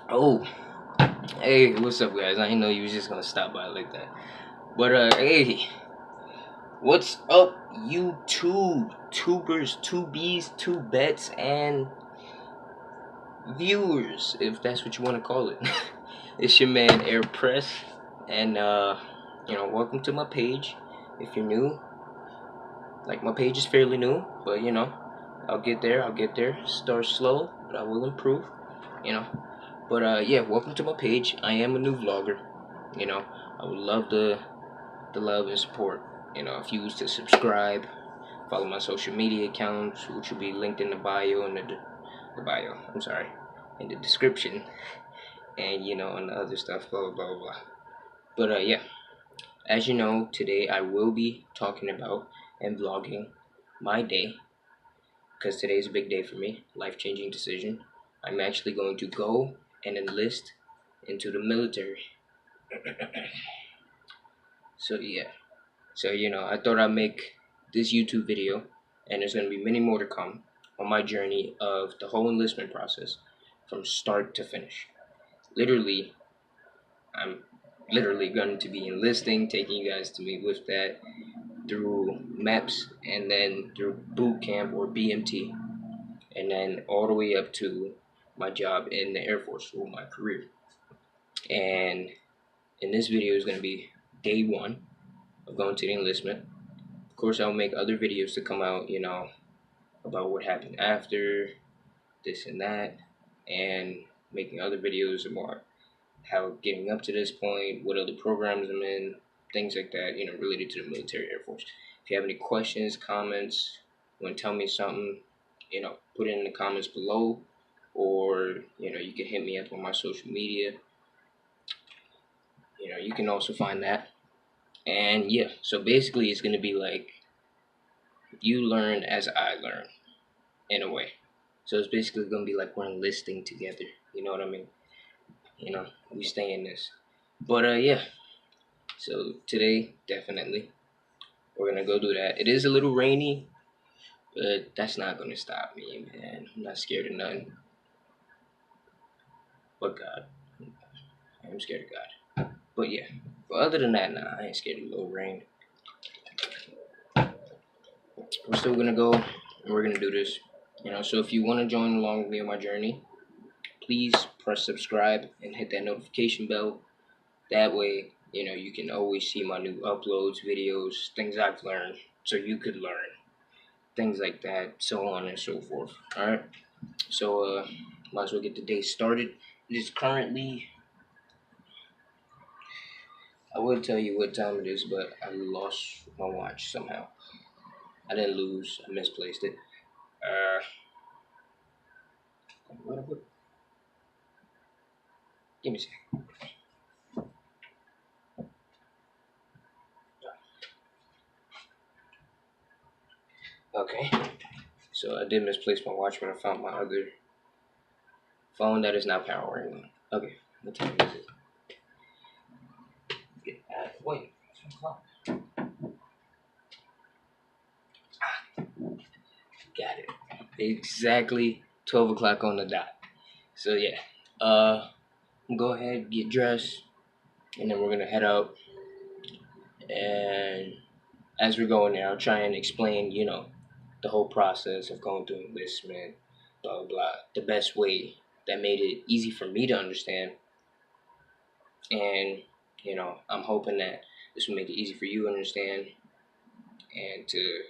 Oh, hey, what's up, guys? I didn't know you was just gonna stop by like that. But hey, what's up, YouTube tubers, two B's, two bets, and viewers, if that's what you want to call it. It's your man Air Press, and welcome to my page. If you're new, like my page is fairly new, but I'll get there. I'll get there. Start slow, but I will improve. You know. But yeah, welcome to my page. I am a new vlogger. I would love the love and support. If you was to subscribe, follow my social media accounts, which will be linked in the bio and the bio. I'm sorry, in the description, and and the other stuff. Blah blah blah blah. But yeah, as you know, today I will be talking about and vlogging my day, because today is a big day for me. Life-changing decision. I'm actually going to go and enlist into the military. So yeah. So I thought I'd make this YouTube video, and there's gonna be many more to come on my journey of the whole enlistment process from start to finish. Literally, I'm literally going to be enlisting, taking you guys to me with that through MEPS and then through boot camp or BMT, and then all the way up to my job in the Air Force or my career. And in this video is going to be day one of going to the enlistment. Of course, I'll make other videos to come out, about what happened after this and that, and making other videos about how getting up to this point, what other programs I'm in, things like that, related to the military Air Force. If you have any questions, comments, want to tell me something, put it in the comments below, or you can hit me up on my social media. You can also find that. And yeah, so basically it's gonna be like you learn as I learn, in a way. So it's basically gonna be like we're enlisting together. You know what I mean? We stay in this. But yeah. So today, definitely, we're gonna go do that. It is a little rainy, but that's not gonna stop me, man. I'm not scared of nothing but God. I am scared of God. But yeah. But other than that, nah, I ain't scared of a little rain. We're still gonna go and we're gonna do this. So if you wanna join along with me on my journey, please press subscribe and hit that notification bell. That way, you can always see my new uploads, videos, things I've learned, so you could learn. Things like that, so on and so forth. Alright? So, might as well get the day started. It is currently, I would tell you what time it is, but I lost my watch somehow. I didn't lose, I misplaced it. What? Give me a second. Okay. So I did misplace my watch, but I found my other phone that is not powering. Okay, what time is it? Wait, it's 1 o'clock. Got it. Exactly 12 o'clock on the dot. So yeah, go ahead, get dressed, and then we're gonna head out. And as we're going there, I'll try and explain, the whole process of going through enlistment, blah blah blah, the best way that made it easy for me to understand. And I'm hoping that this will make it easy for you to understand and to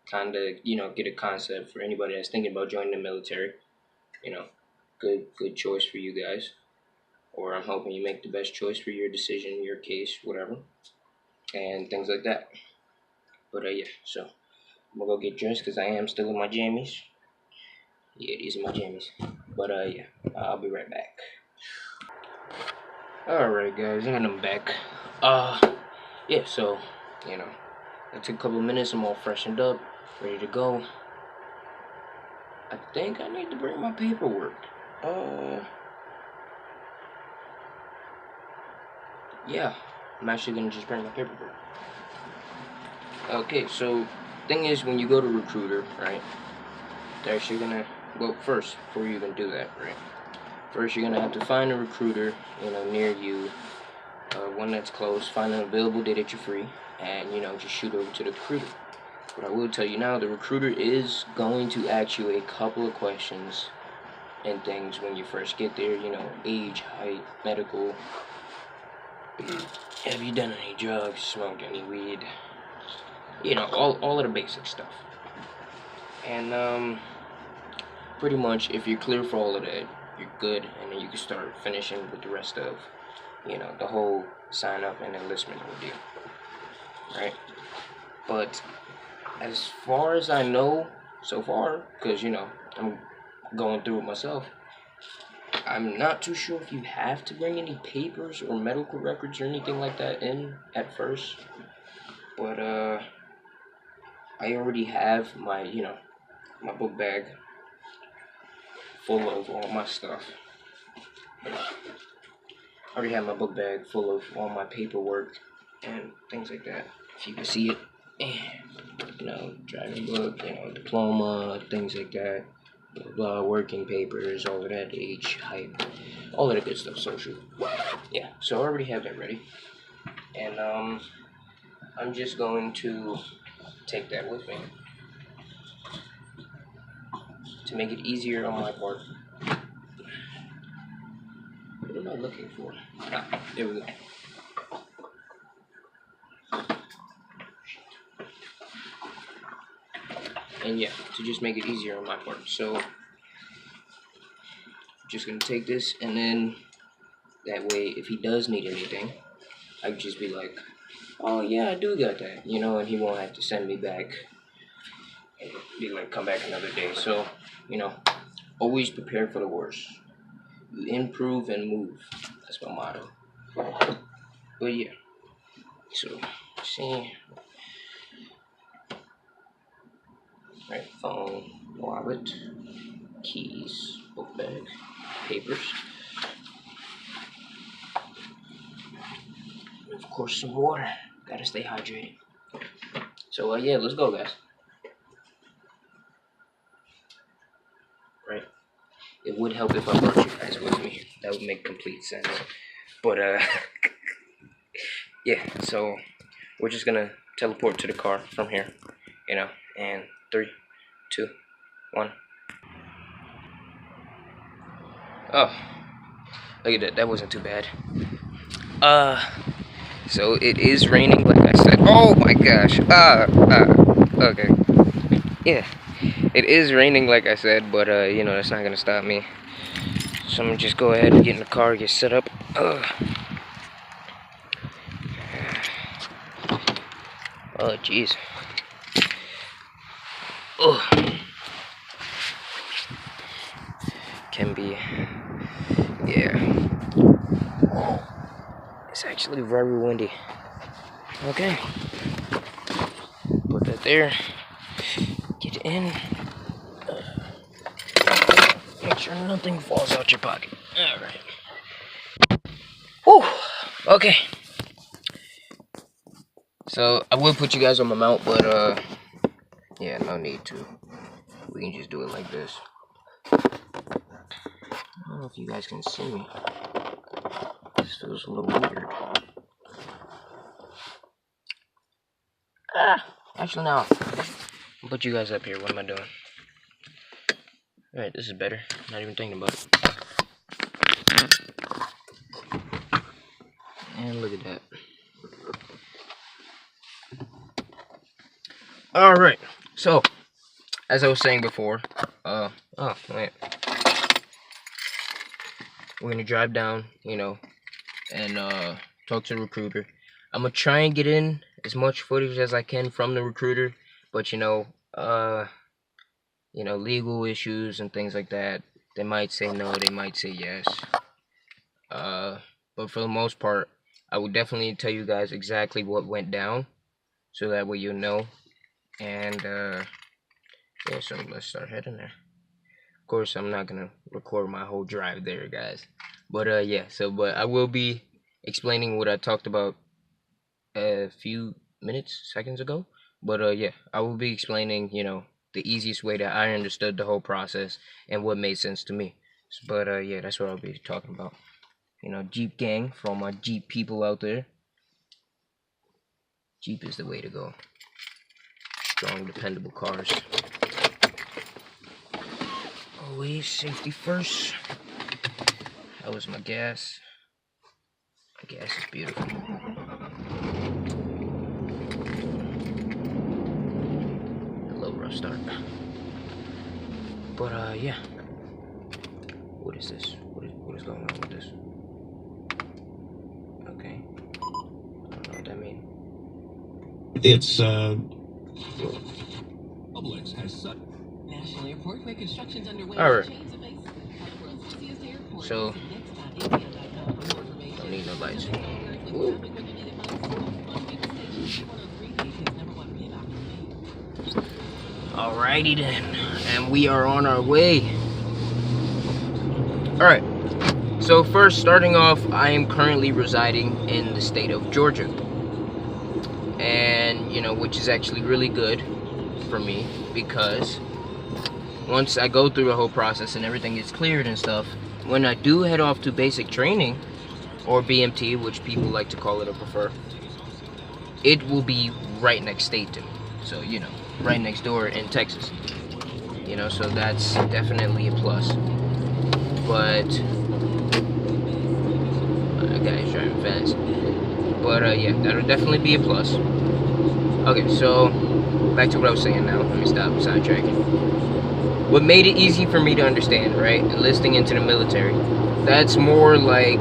kind of get a concept for anybody that's thinking about joining the military. You know, good choice for you guys. Or I'm hoping you make the best choice for your decision, your case, whatever, and things like that. But yeah, so I'm gonna go get dressed because I am still in my jammies. Yeah, these are my jammies. But yeah, I'll be right back. Alright guys, and I'm back. Yeah, so, it took a couple of minutes, I'm all freshened up, ready to go. I think I need to bring my paperwork. Yeah, I'm actually gonna just bring my paperwork. Okay, so thing is, when you go to Recruiter, right, they're actually gonna, well, first, before you even do that, right, First, you're gonna have to find a recruiter, near you, one that's close. Find an available day that you're free, and just shoot over to the recruiter. But I will tell you now, the recruiter is going to ask you a couple of questions and things when you first get there. Age, height, medical. Have you done any drugs? Smoked any weed? All of the basic stuff. And pretty much, if you're clear for all of that, you're good, and then you can start finishing with the rest of, the whole sign up and enlistment ordeal, right? But as far as I know so far, because I'm going through it myself, I'm not too sure if you have to bring any papers or medical records or anything like that in at first. But I already have my my book bag full of all my stuff. I already have my book bag full of all my paperwork and things like that. If you can see it, driving book, diploma, things like that, blah, blah, working papers, all of that, age, height, all of that good stuff, social. Yeah, so I already have that ready. And I'm just going to take that with me to make it easier on my part. What am I looking for? Ah, there we go. And yeah, to just make it easier on my part. So, I'm just gonna take this, and then that way, if he does need anything, I could just be like, oh yeah, I do got that, and he won't have to send me back and be like, come back another day. So, always prepare for the worst. You improve and move. That's my motto. But yeah, so see, right, phone, wallet, keys, book bag, papers, and of course some water. Gotta stay hydrated. So yeah, let's go, guys. Right. It would help if I brought you guys with me. That would make complete sense. But yeah. So we're just gonna teleport to the car from here, and 3, 2, 1. Oh, look at that. That wasn't too bad. So it is raining, like I said. Oh my gosh. Okay. Yeah. It is raining, like I said, but that's not gonna stop me. So I'm gonna just go ahead and get in the car, get set up. Oh, jeez. Oh. Can be. Yeah. It's actually very windy. Okay. Put that there. Get in. Make sure nothing falls out your pocket. Alright. Whew. Okay. So, I would put you guys on my mount, but, yeah, no need to. We can just do it like this. I don't know if you guys can see me. This feels a little weird. Actually, no. I'll put you guys up here. What am I doing? Alright, this is better. Not even thinking about it. And look at that. Alright, so, as I was saying before, oh, wait. We're gonna drive down, and, talk to the recruiter. I'm gonna try and get in as much footage as I can from the recruiter, but, legal issues and things like that, they might say no, they might say yes. But for the most part, I would definitely tell you guys exactly what went down, so that way you'll know. And yeah, so let's start heading there. Of course, I'm not gonna record my whole drive there, guys. But yeah, but I will be explaining what I talked about a few seconds ago. But yeah, I will be explaining, the easiest way that I understood the whole process and what made sense to me. But yeah, that's what I'll be talking about. You know, Jeep gang, for all my Jeep people out there. Jeep is the way to go. Strong, dependable cars. Always safety first. That was my gas. My gas is beautiful. A little rough start. But yeah. What is this? What is going on with this? Okay. I don't know what that means. It's Publix has such national airport where construction's underway. Alright. So don't need no lights. Ooh. Alrighty then. And we are on our way. Alright. So first, starting off, I am currently residing in the state of Georgia. And, you know, which is actually really good for me, because once I go through the whole process and everything gets cleared and stuff, when I do head off to basic training, or BMT, which people like to call it or prefer, it will be right next state to me. So, you know, right next door in Texas. You know, so that's definitely a plus. But that guy's driving fast. But yeah, that'll definitely be a plus. Okay, so back to what I was saying now. Let me stop sidetracking. What made it easy for me to understand, right? Enlisting into the military. That's more like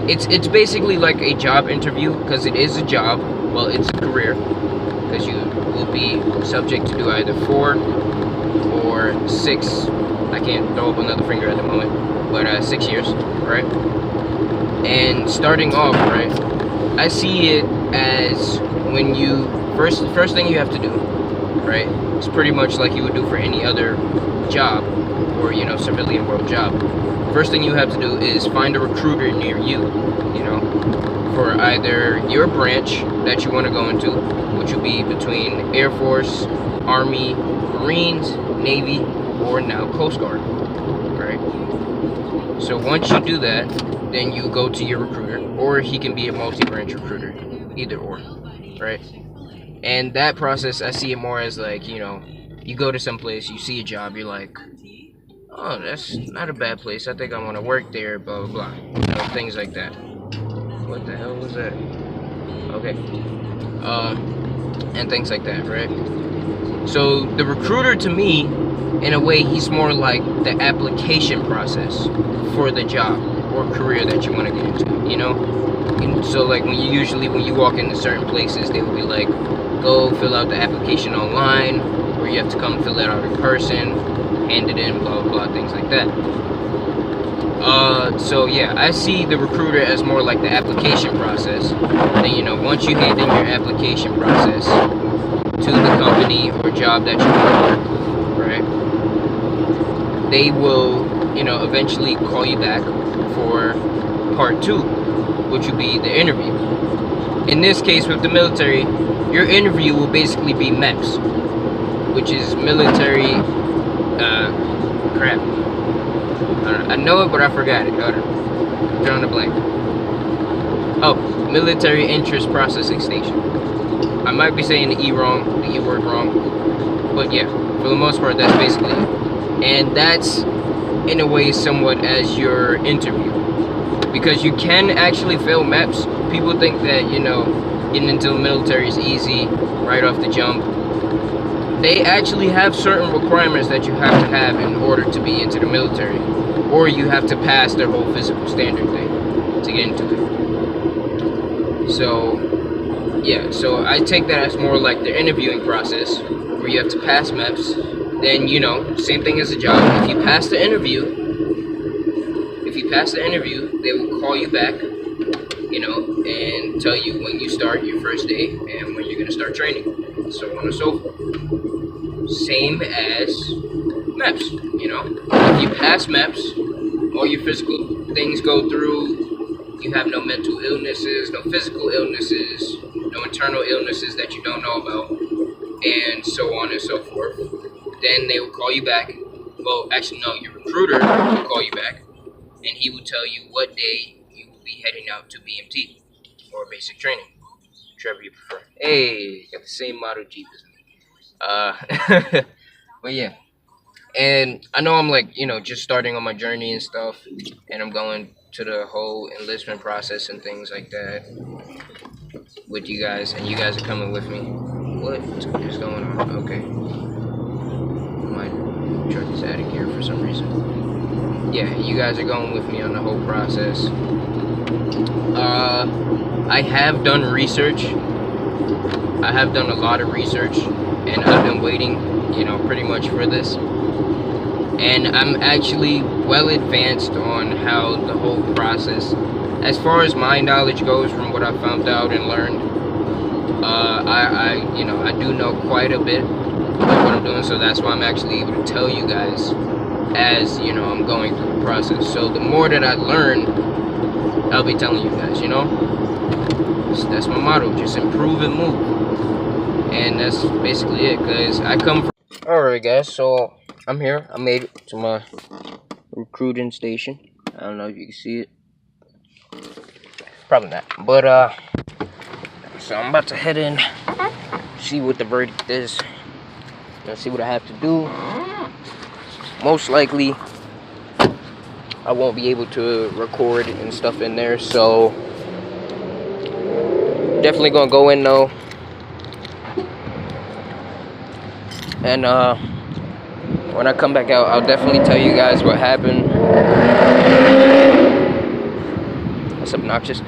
it's basically like a job interview, because it is a job. Well, it's a career, because you will be subject to do either 4 or 6. I can't throw up another finger at the moment, but 6 years, right? And starting off, right, I see it as when you first thing you have to do, right? It's pretty much like you would do for any other job, or, you know, civilian world job. First thing you have to do is find a recruiter near you, you know, for either your branch that you want to go into, which will be between Air Force, Army, Marines, Navy, or now Coast Guard, right? So once you do that, then you go to your recruiter, or he can be a multi-branch recruiter, either or, right? And that process, I see it more as like, you know, you go to some place, you see a job, you're like, oh, that's not a bad place, I think I want to work there, blah, blah, blah, you know, things like that. What the hell was that? Okay. And things like that, right? So the recruiter, to me, in a way, he's more like the application process for the job or career that you want to get into, you know? And so like when you walk into certain places, they will be like, go fill out the application online, or you have to come fill it out in person, hand it in, blah, blah, blah, things like that. So yeah, I see the recruiter as more like the application process. Then, you know, once you hand in your application process to the company or job that you want to work, right, they will, you know, eventually call you back for part 2, which would be the interview. In this case, with the military, your interview will basically be MEPS, which is military, crap. I know it, but I forgot it. Hold on. I'm drawing a blank. Oh, military interest processing station. I might be saying the E wrong, the E word wrong, but yeah, for the most part, that's basically it. And that's, in a way, somewhat as your interview, because you can actually fail MEPS. People think that, you know, getting into the military is easy right off the jump. They actually have certain requirements that you have to have in order to be into the military, or you have to pass their whole physical standard thing to get into it. So yeah, so I take that as more like the interviewing process, where you have to pass MEPS. Then, you know, same thing as a job. If you pass the interview, they will call you back, you know, and tell you when you start your first day and when you're going to start training, so on and so forth. Same as MEPS, you know. If you pass MEPS, all your physical things go through, you have no mental illnesses, no physical illnesses, no internal illnesses that you don't know about, and so on and so forth. Then they will call you back, well, actually, no, your recruiter will call you back, and he will tell you what day you will be heading out to BMT or basic training, whichever you prefer. Hey, got the same model Jeep as me. But yeah, and I know I'm like, just starting on my journey and stuff, and I'm going to the whole enlistment process and things like that with you guys, and you guys are coming with me. What is going on? Okay, my truck is out of gear for some reason. Yeah, you guys are going with me on the whole process. I have done research. I have done a lot of research, and I've been waiting, pretty much for this. And I'm actually well advanced on how the whole process, as far as my knowledge goes, from what I found out and learned, I do know quite a bit of what I'm doing. So that's why I'm actually able to tell you guys as I'm going through the process. So the more that I learn, I'll be telling you guys. That's my motto: just improve and move. And that's basically it. Cause I come from. Alright, guys. So I'm here. I made it to my recruiting station. I don't know if you can see it. Probably not. But so I'm about to head in, see what the verdict is, and see what I have to do. Most likely, I won't be able to record and stuff in there, so definitely gonna go in though. And when I come back out, I'll definitely tell you guys what happened. That's obnoxious.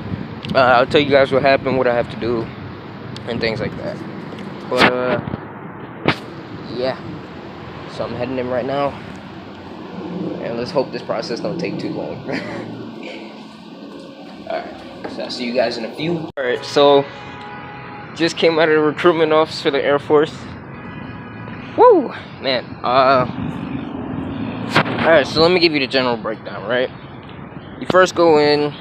I'll tell you guys what happened, what I have to do, and things like that. But yeah. So I'm heading in right now, and let's hope this process don't take too long. Alright, so I'll see you guys in a few. Alright, so just came out of the recruitment office for the Air Force. Woo! Man, alright, so let me give you the general breakdown, right? You first go in,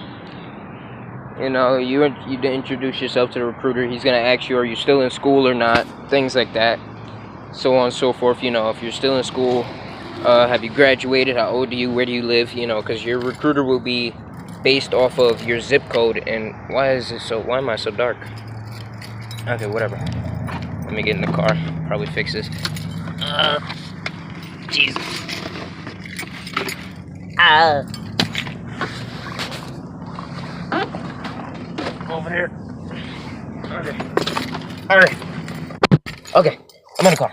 you introduce yourself to the recruiter. He's gonna ask you, are you still in school or not? Things like that. So on and so forth. If you're still in school, have you graduated? How old are you? Where do you live? Because your recruiter will be based off of your zip code. And why am I so dark? Okay, whatever. Let me get in the car. Probably fix this. Jesus. Over here. Okay. Alright. Okay, I'm in the car.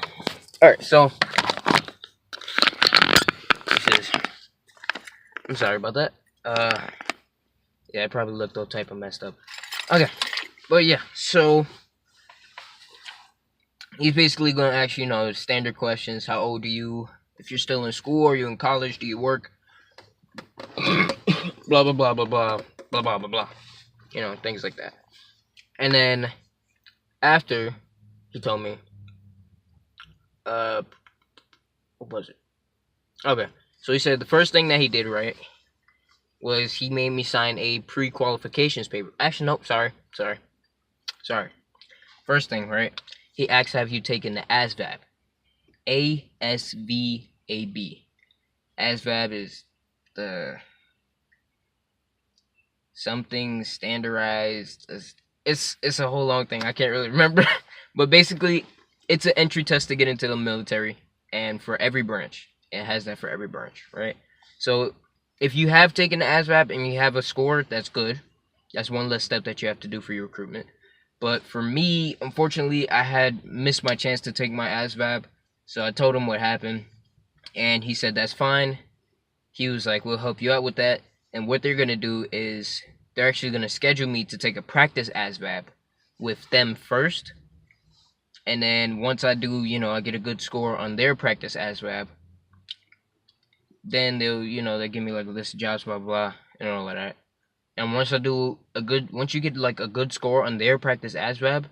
Alright, so I'm sorry about that. Yeah, I probably looked all type of messed up. Okay. But yeah, so he's basically gonna ask you, standard questions. How old are you? If you're still in school, are you in college? Do you work? Blah blah blah blah blah blah blah blah blah. Things like that. And then after he told me, what was it? Okay, so he said the first thing that he did right was he made me sign a pre-qualifications paper. Actually, nope, sorry. First thing, right? He asked, have you taken the ASVAB? ASVAB. ASVAB is the something standardized. It's a whole long thing. I can't really remember. But basically, it's an entry test to get into the military. And for every branch. It has that for every branch, right? So if you have taken the ASVAB and you have a score, that's good. That's one less step that you have to do for your recruitment. But for me, unfortunately, I had missed my chance to take my ASVAB. So I told him what happened. And he said, that's fine. He was like, we'll help you out with that. And what they're going to do is they're actually going to schedule me to take a practice ASVAB with them first. And then once I do, I get a good score on their practice ASVAB, then they'll give me like a list of jobs, blah blah, and all of that. And once you get like a good score on their practice ASVAB,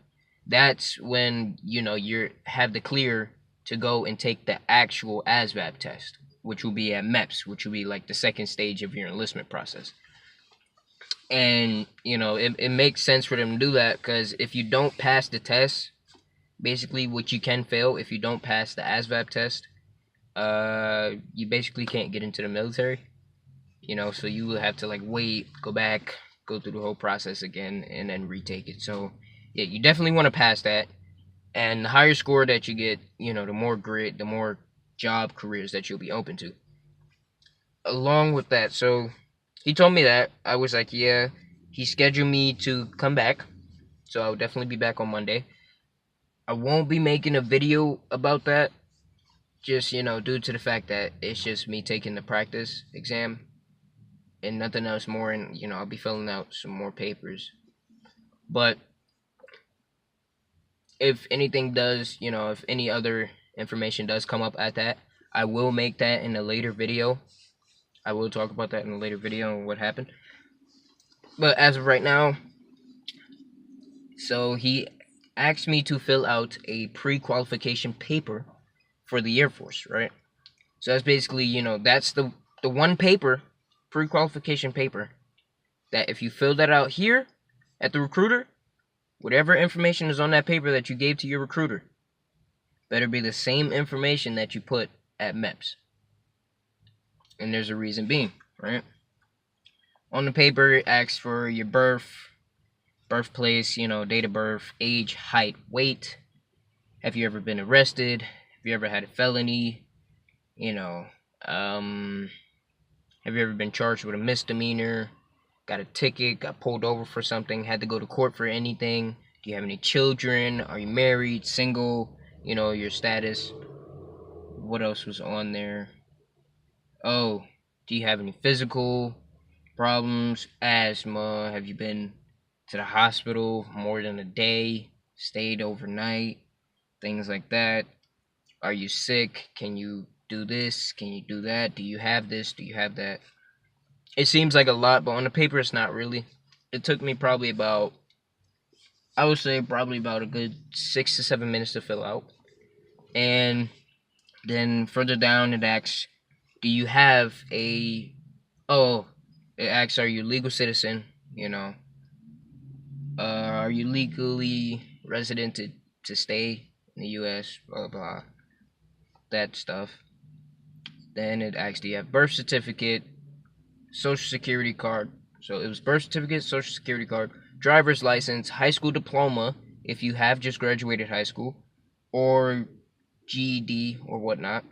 that's when you have the clear to go and take the actual ASVAB test, which will be at MEPS, which will be like the second stage of your enlistment process. And it makes sense for them to do that, because if you don't pass the test, basically what you can fail if you don't pass the ASVAB test, you basically can't get into the military. So you will have to like wait, go back, go through the whole process again, and then retake it. So yeah, you definitely want to pass that. And the higher score that you get, the more grit, the more job careers that you'll be open to. Along with that, so he told me that. I was like, yeah. He scheduled me to come back, so I'll definitely be back on Monday. I won't be making a video about that, just due to the fact that it's just me taking the practice exam and nothing else more. And I'll be filling out some more papers. But if anything does, if any other information does come up at that, I will make that in a later video. I will talk about that in a later video and what happened. But as of right now, so he asked me to fill out a pre-qualification paper for the Air Force, right? So that's basically, that's the one paper, pre-qualification paper, that if you fill that out here at the recruiter, whatever information is on that paper that you gave to your recruiter better be the same information that you put at MEPS. And there's a reason being, right? On the paper, it asks for your birthplace, date of birth, age, height, weight. Have you ever been arrested? Have you ever had a felony? Have you ever been charged with a misdemeanor? Got a ticket? Got pulled over for something? Had to go to court for anything? Do you have any children? Are you married? Single? Your status. What else was on there? Oh, do you have any physical problems? Asthma? Have you been to the hospital more than a day? Stayed overnight? Things like that. Are you sick? Can you do this? Can you do that? Do you have this? Do you have that? It seems like a lot, but on the paper it's not really. It took me probably about, I would say probably about a good 6 to 7 minutes to fill out. And then further down it asks, do you have it asks, are you a legal citizen? Are you legally resident to stay in the U.S.? Blah, blah, blah. That stuff. Then it asks, do you have birth certificate, social security card? So it was birth certificate, social security card, driver's license, high school diploma, if you have just graduated high school, or GED or whatnot,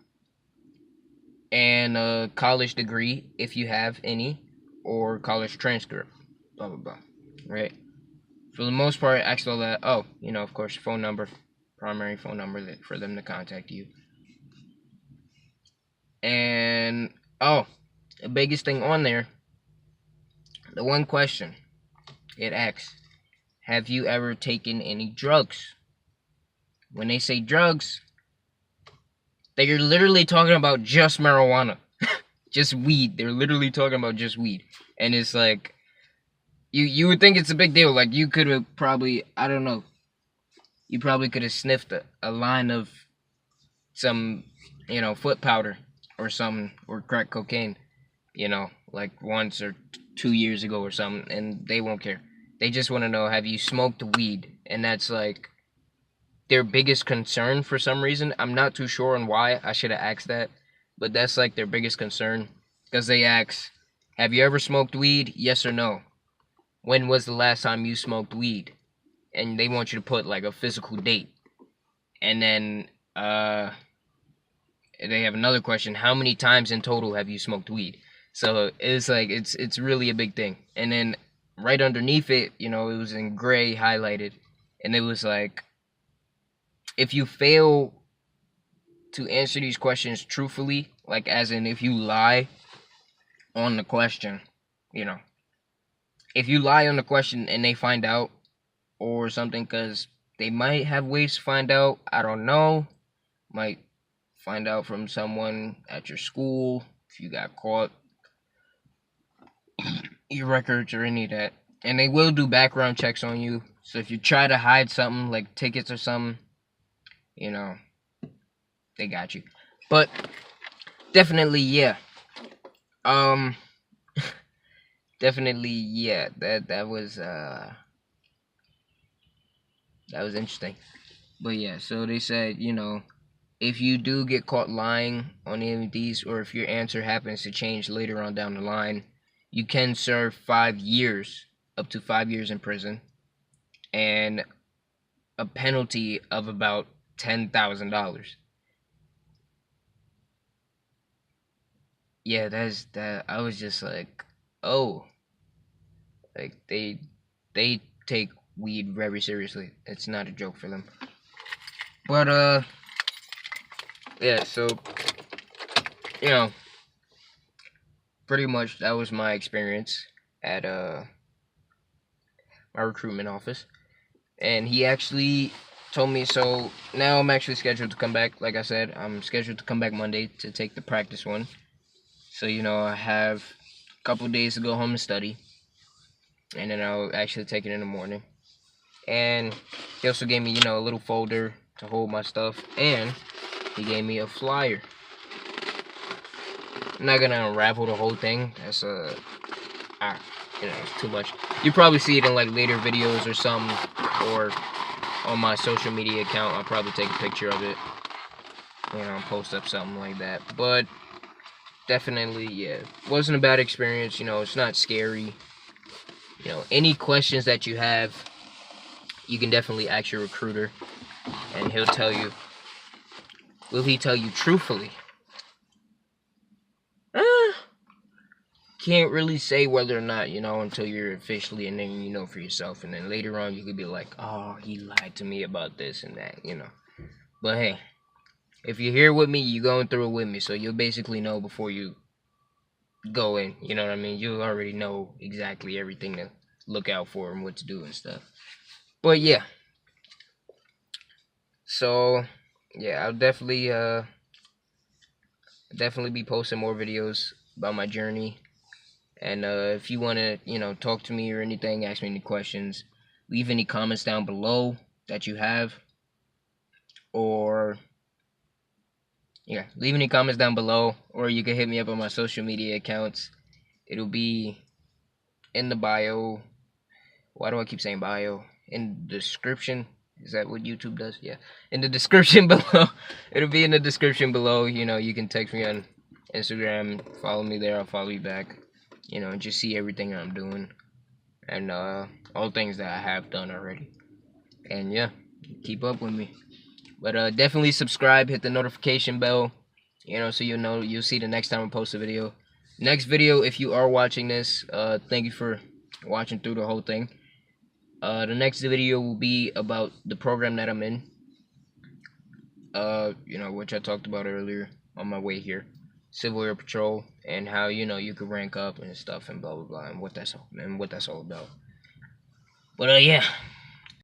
and a college degree if you have any, or college transcript, blah blah blah, right? For the most part, asked all that. Oh, of course, phone number, primary phone number for them to contact you. And the biggest thing on there, the one question it asks, have you ever taken any drugs? When they say drugs, they're literally talking about just marijuana. Just weed. They're literally talking about just weed. And it's like, you would think it's a big deal. Like, you could have probably, I don't know, you probably could have sniffed a line of some, foot powder or something, or crack cocaine, like once or 2 years ago or something, and they won't care. They just want to know, have you smoked weed? And that's like their biggest concern for some reason. I'm not too sure on why. I should have asked that, but that's like their biggest concern, because they ask, have you ever smoked weed? Yes or no? When was the last time you smoked weed? And they want you to put like a physical date. And then they have another question, how many times in total have you smoked weed? So it's like it's really a big thing. And then right underneath it, it was in gray highlighted, and it was like, if you fail to answer these questions truthfully, like as in if you lie on the question, if you lie on the question and they find out or something, because they might have ways to find out, I don't know, might find out from someone at your school if you got caught, your records or any of that, and they will do background checks on you. So if you try to hide something like tickets or something, they got you. But definitely, yeah. Definitely, yeah. That was interesting. But yeah, so they said, if you do get caught lying on any of these, or if your answer happens to change later on down the line, you can serve 5 years, up to 5 years in prison, and a penalty of about $10,000. Yeah, that's that. I was just like, oh, like they take weed very seriously. It's not a joke for them. But yeah. So you know, pretty much that was my experience at my recruitment office, and he actually told me. So now I'm actually scheduled to come back. Like I said, I'm scheduled to come back Monday to take the practice one. So I have a couple days to go home and study, and then I'll actually take it in the morning. And he also gave me, a little folder to hold my stuff, and he gave me a flyer. I'm not gonna unravel the whole thing. That's it's too much. You probably see it in like later videos or something, or on my social media account. I'll probably take a picture of it, post up something like that. But definitely, yeah, wasn't a bad experience. It's not scary. Any questions that you have, you can definitely ask your recruiter, and he'll tell you. Will he tell you truthfully? Can't really say whether or not, until you're officially, and then you know for yourself, and then later on you could be like, oh, he lied to me about this and that, But hey, if you're here with me, you're going through it with me, so you'll basically know before you go in, you know what I mean? You already know exactly everything to look out for and what to do and stuff. But yeah. So yeah, I'll definitely be posting more videos about my journey. And if you want to, talk to me or anything, ask me any questions, leave any comments down below that you have. Or, yeah, leave any comments down below. Or you can hit me up on my social media accounts. It'll be in the bio. Why do I keep saying bio? In the description. Is that what YouTube does? Yeah. In the description below. It'll be in the description below. You can text me on Instagram. Follow me there. I'll follow you back. Just see everything I'm doing. And all things that I have done already. And yeah, keep up with me. But definitely subscribe. Hit the notification bell. So you'll see the next time I post a video. Next video, if you are watching this, thank you for watching through the whole thing. The next video will be about the program that I'm in. Which I talked about earlier on my way here. Civil Air Patrol, and how you could rank up and stuff and blah blah blah, and what that's all about. But yeah.